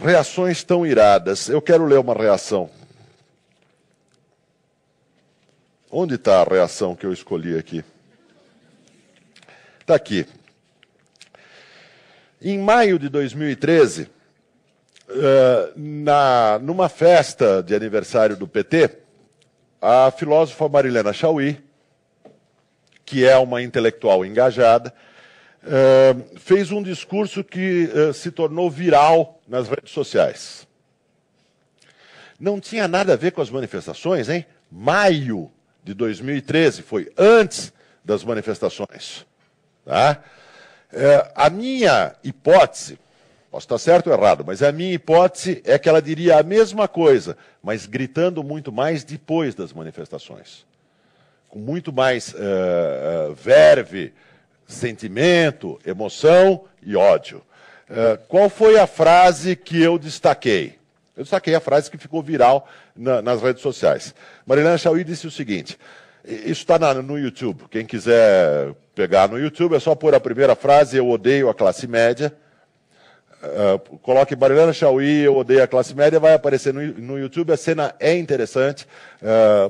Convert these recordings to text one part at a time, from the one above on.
Reações tão iradas. Eu quero ler uma reação. Onde está a reação que eu escolhi aqui? Está aqui. Em maio de 2013, numa festa de aniversário do PT, a filósofa Marilena Chaui, que é uma intelectual engajada, fez um discurso que se tornou viral nas redes sociais. Não tinha nada a ver com as manifestações, hein? Maio de 2013, foi antes das manifestações. Tá? A minha hipótese, posso estar certo ou errado, mas a minha hipótese é que ela diria a mesma coisa, mas gritando muito mais depois das manifestações. Com muito mais verve, sentimento, emoção e ódio. Qual foi a frase que eu destaquei? Eu destaquei a frase que ficou viral nas redes sociais. Marilena Chaui disse o seguinte, isso está no YouTube, quem quiser pegar no YouTube é só pôr a primeira frase, eu odeio a classe média, coloque Marilena Chaui, eu odeio a classe média, vai aparecer no YouTube, a cena é interessante,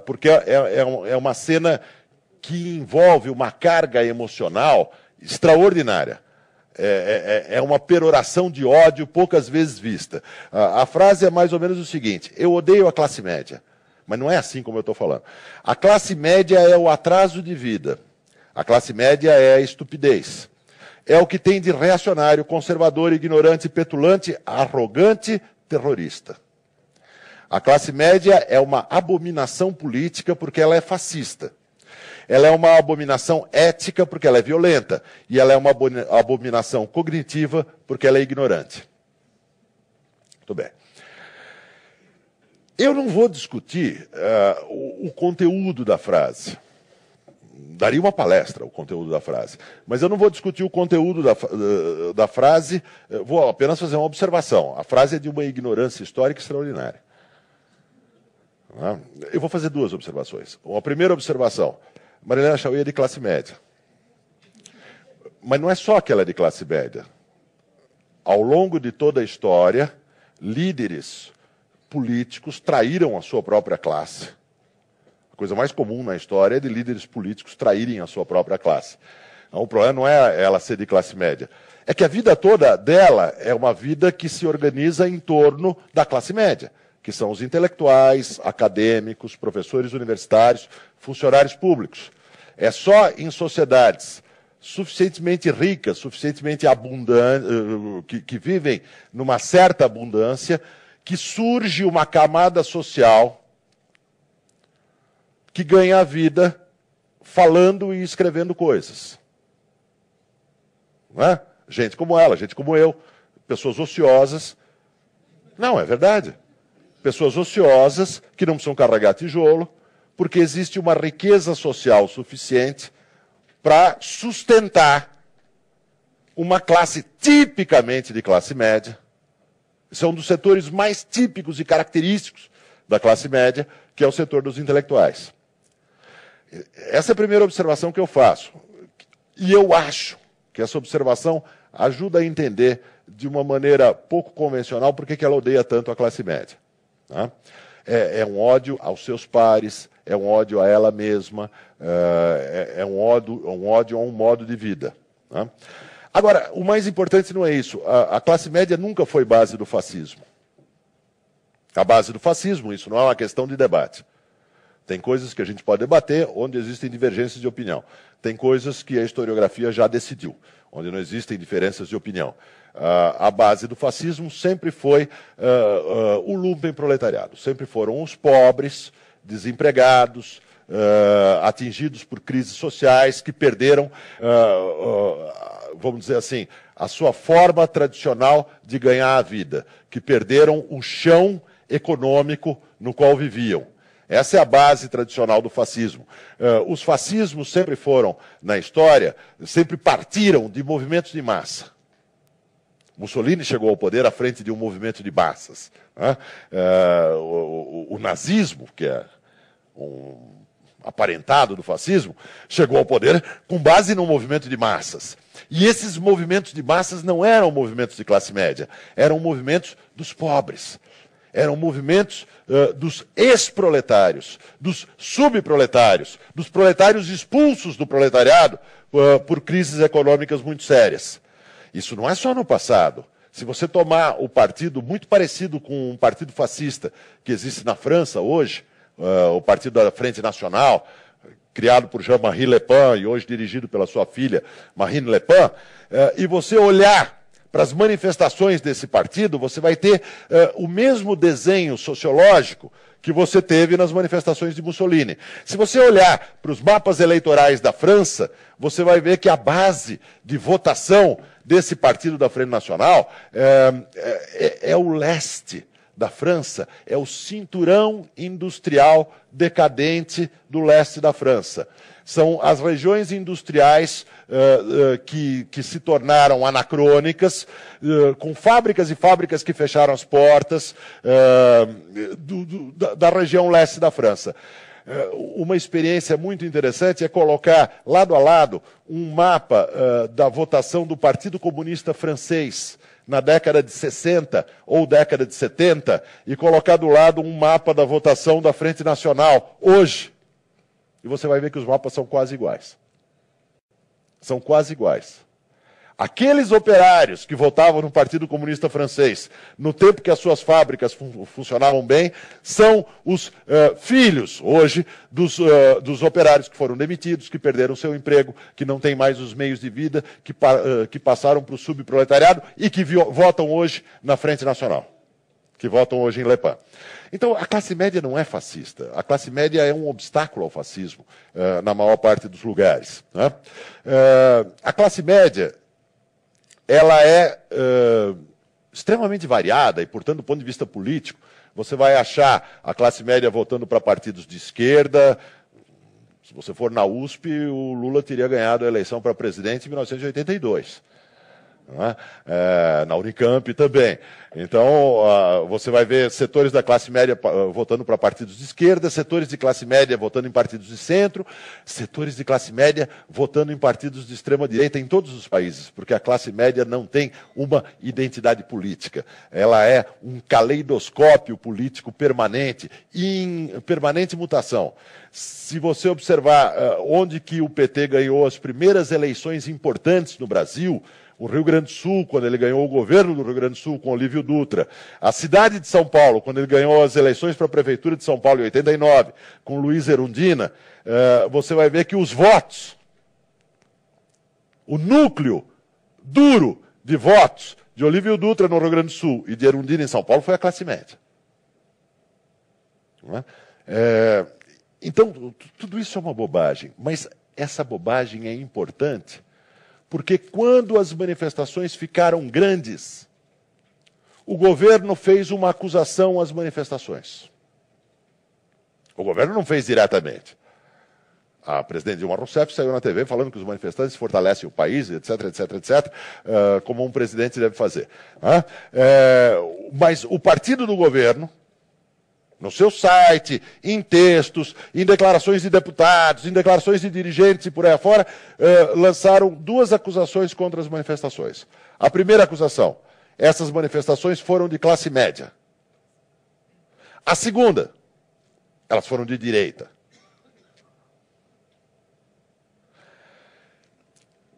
porque é uma cena que envolve uma carga emocional extraordinária. É uma peroração de ódio poucas vezes vista. A frase é mais ou menos o seguinte, eu odeio a classe média, mas não é assim como eu estou falando. A classe média é o atraso de vida, a classe média é a estupidez. É o que tem de reacionário, conservador, ignorante, petulante, arrogante, terrorista. A classe média é uma abominação política porque ela é fascista. Ela é uma abominação ética porque ela é violenta. E ela é uma abominação cognitiva porque ela é ignorante. Muito bem. Eu não vou discutir o conteúdo da frase. Daria uma palestra o conteúdo da frase. Mas eu não vou discutir o conteúdo da frase, vou apenas fazer uma observação. A frase é de uma ignorância histórica extraordinária. Eu vou fazer duas observações. A primeira observação, Marilena Chaui é de classe média. Mas não é só que ela é de classe média. Ao longo de toda a história, líderes políticos traíram a sua própria classe. A coisa mais comum na história é de líderes políticos traírem a sua própria classe. Então, o problema não é ela ser de classe média. É que a vida toda dela é uma vida que se organiza em torno da classe média, que são os intelectuais, acadêmicos, professores universitários, funcionários públicos. É só em sociedades suficientemente ricas, suficientemente abundantes, que vivem numa certa abundância, que surge uma camada social que ganha a vida falando e escrevendo coisas. Não é? Gente como ela, gente como eu, pessoas ociosas. Não, é verdade. Pessoas ociosas que não precisam carregar tijolo, porque existe uma riqueza social suficiente para sustentar uma classe tipicamente de classe média. Esse é um dos setores mais típicos e característicos da classe média, que é o setor dos intelectuais. Essa é a primeira observação que eu faço. E eu acho que essa observação ajuda a entender de uma maneira pouco convencional por que ela odeia tanto a classe média. Tá? É um ódio aos seus pares, é um ódio a ela mesma, é um ódio a um modo de vida. Tá? Agora, o mais importante não é isso. A classe média nunca foi base do fascismo. A base do fascismo, isso não é uma questão de debate. Tem coisas que a gente pode debater onde existem divergências de opinião. Tem coisas que a historiografia já decidiu, onde não existem diferenças de opinião. A base do fascismo sempre foi o lumpenproletariado. Sempre foram os pobres, desempregados, atingidos por crises sociais, que perderam, vamos dizer assim, a sua forma tradicional de ganhar a vida, que perderam o chão econômico no qual viviam. Essa é a base tradicional do fascismo. Os fascismos sempre foram, na história, sempre partiram de movimentos de massa. Mussolini chegou ao poder à frente de um movimento de massas. O nazismo, que é aparentado do fascismo, chegou ao poder com base num movimento de massas. E esses movimentos de massas não eram movimentos de classe média, eram movimentos dos pobres. Eram movimentos dos ex-proletários, dos subproletários, dos proletários expulsos do proletariado por crises econômicas muito sérias. Isso não é só no passado. Se você tomar o partido muito parecido com um partido fascista que existe na França hoje, o Partido da Frente Nacional, criado por Jean-Marie Le Pen e hoje dirigido pela sua filha Marine Le Pen, e você olhar para as manifestações desse partido, você vai ter o mesmo desenho sociológico que você teve nas manifestações de Mussolini. Se você olhar para os mapas eleitorais da França, você vai ver que a base de votação desse partido da Frente Nacional é o leste da França, é o cinturão industrial decadente do leste da França. São as regiões industriais que se tornaram anacrônicas, com fábricas e fábricas que fecharam as portas da região leste da França. Uma experiência muito interessante é colocar lado a lado um mapa da votação do Partido Comunista Francês na década de 60 ou década de 70 e colocar do lado um mapa da votação da Frente Nacional hoje. E você vai ver que os mapas são quase iguais. São quase iguais. Aqueles operários que votavam no Partido Comunista Francês, no tempo que as suas fábricas funcionavam bem, são os filhos, hoje, dos operários que foram demitidos, que perderam seu emprego, que não têm mais os meios de vida, que passaram para o subproletariado e que votam hoje na Frente Nacional, que votam hoje em Le Pen. Então, a classe média não é fascista. A classe média é um obstáculo ao fascismo, na maior parte dos lugares, né? A classe média ela é extremamente variada e, portanto, do ponto de vista político, você vai achar a classe média votando para partidos de esquerda. Se você for na USP, o Lula teria ganhado a eleição para presidente em 1982. Na Unicamp também. Então, você vai ver setores da classe média votando para partidos de esquerda, setores de classe média votando em partidos de centro, setores de classe média votando em partidos de extrema-direita em todos os países, porque a classe média não tem uma identidade política. Ela é um caleidoscópio político permanente, em permanente mutação. Se você observar onde que o PT ganhou as primeiras eleições importantes no Brasil, o Rio Grande do Sul, quando ele ganhou o governo do Rio Grande do Sul com Olívio Dutra. A cidade de São Paulo, quando ele ganhou as eleições para a Prefeitura de São Paulo em 89, com Luiz Erundina, você vai ver que os votos, o núcleo duro de votos de Olívio Dutra no Rio Grande do Sul e de Erundina em São Paulo foi a classe média. Não é? Então, tudo isso é uma bobagem, mas essa bobagem é importante, porque quando as manifestações ficaram grandes, o governo fez uma acusação às manifestações. O governo não fez diretamente. A presidente Dilma Rousseff saiu na TV falando que os manifestantes fortalecem o país, etc, etc, etc, como um presidente deve fazer. Mas o partido do governo, no seu site, em textos, em declarações de deputados, em declarações de dirigentes e por aí afora, lançaram duas acusações contra as manifestações. A primeira acusação, essas manifestações foram de classe média. A segunda, elas foram de direita.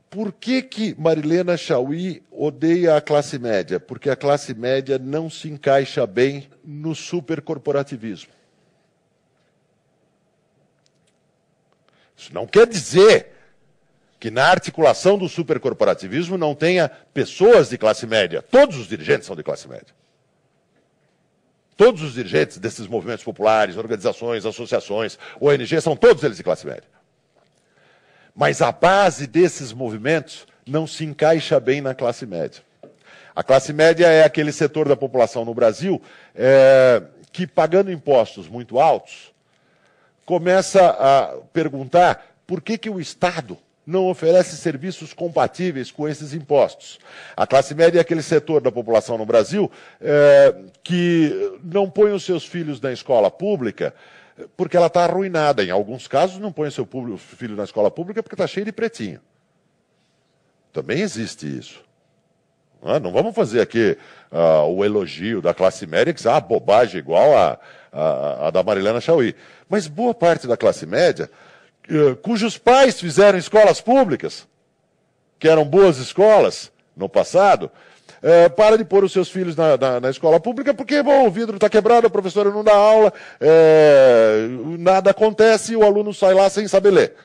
Por que Marilena Chaui odeia a classe média? Porque a classe média não se encaixa bem no supercorporativismo. Isso não quer dizer que na articulação do supercorporativismo não tenha pessoas de classe média. Todos os dirigentes são de classe média. Todos os dirigentes desses movimentos populares, organizações, associações, ONGs, são todos eles de classe média. Mas a base desses movimentos não se encaixa bem na classe média. A classe média é aquele setor da população no Brasil que, pagando impostos muito altos, começa a perguntar por que o Estado não oferece serviços compatíveis com esses impostos. A classe média é aquele setor da população no Brasil que não põe os seus filhos na escola pública porque ela está arruinada. Em alguns casos, não põe seu filho na escola pública porque está cheio de pretinho. Também existe isso. Não vamos fazer aqui o elogio da classe média, que é bobagem igual a da Marilena Chauí. Mas boa parte da classe média, cujos pais fizeram escolas públicas, que eram boas escolas no passado, para de pôr os seus filhos na escola pública, porque bom, o vidro está quebrado, a professora não dá aula, nada acontece e o aluno sai lá sem saber ler.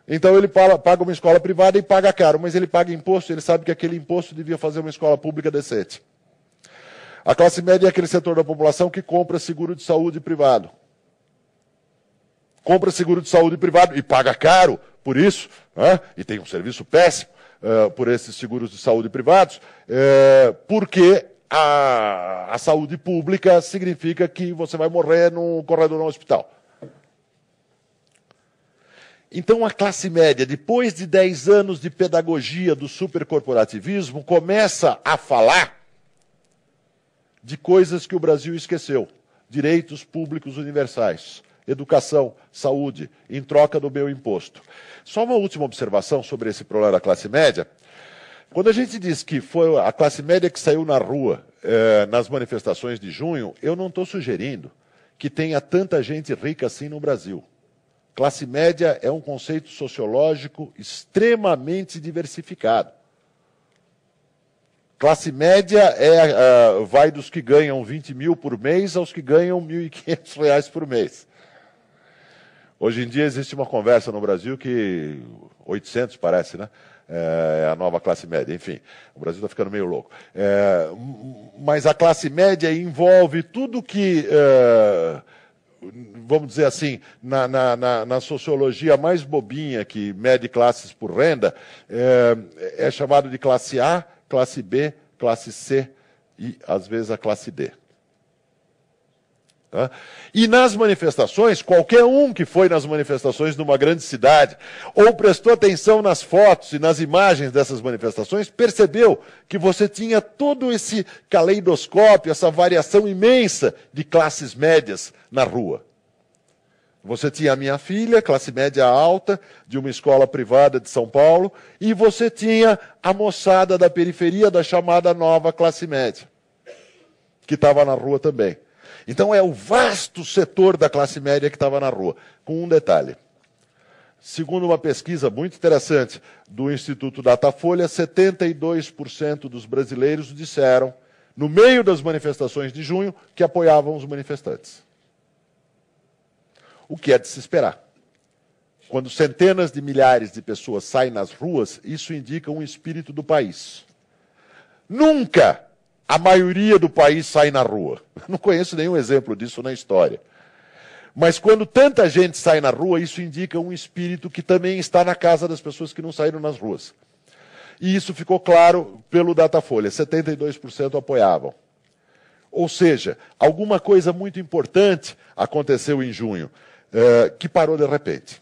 Então ele paga uma escola privada e paga caro, mas ele paga imposto, ele sabe que aquele imposto devia fazer uma escola pública decente. A classe média é aquele setor da população que compra seguro de saúde privado. Compra seguro de saúde privado e paga caro por isso, e tem um serviço péssimo por esses seguros de saúde privados, porque a saúde pública significa que você vai morrer no corredor do hospital. Então a classe média, depois de 10 anos de pedagogia do supercorporativismo, começa a falar de coisas que o Brasil esqueceu. Direitos públicos universais, educação, saúde, em troca do meu imposto. Só uma última observação sobre esse problema da classe média. Quando a gente diz que foi a classe média que saiu na rua nas manifestações de junho, eu não estou sugerindo que tenha tanta gente rica assim no Brasil. Classe média é um conceito sociológico extremamente diversificado. Classe média vai dos que ganham 20 mil por mês aos que ganham R$1.500 por mês. Hoje em dia existe uma conversa no Brasil que 800 parece, né? É a nova classe média. Enfim, o Brasil está ficando meio louco. Mas a classe média envolve tudo que... vamos dizer assim, na sociologia mais bobinha, que mede classes por renda, é chamado de classe A, classe B, classe C e, às vezes, a classe D. E nas manifestações, qualquer um que foi nas manifestações numa grande cidade, ou prestou atenção nas fotos e nas imagens dessas manifestações, percebeu que você tinha todo esse caleidoscópio, essa variação imensa de classes médias na rua. Você tinha a minha filha, classe média alta, de uma escola privada de São Paulo, e você tinha a moçada da periferia da chamada nova classe média, que estava na rua também. Então é o vasto setor da classe média que estava na rua, com um detalhe. Segundo uma pesquisa muito interessante do Instituto Datafolha, 72% dos brasileiros disseram, no meio das manifestações de junho, que apoiavam os manifestantes. O que é de se esperar. Quando centenas de milhares de pessoas saem nas ruas, isso indica um espírito do país. Nunca a maioria do país sai na rua. Não conheço nenhum exemplo disso na história. Mas quando tanta gente sai na rua, isso indica um espírito que também está na casa das pessoas que não saíram nas ruas. E isso ficou claro pelo Datafolha, 72% apoiavam. Ou seja, alguma coisa muito importante aconteceu em junho, que parou de repente.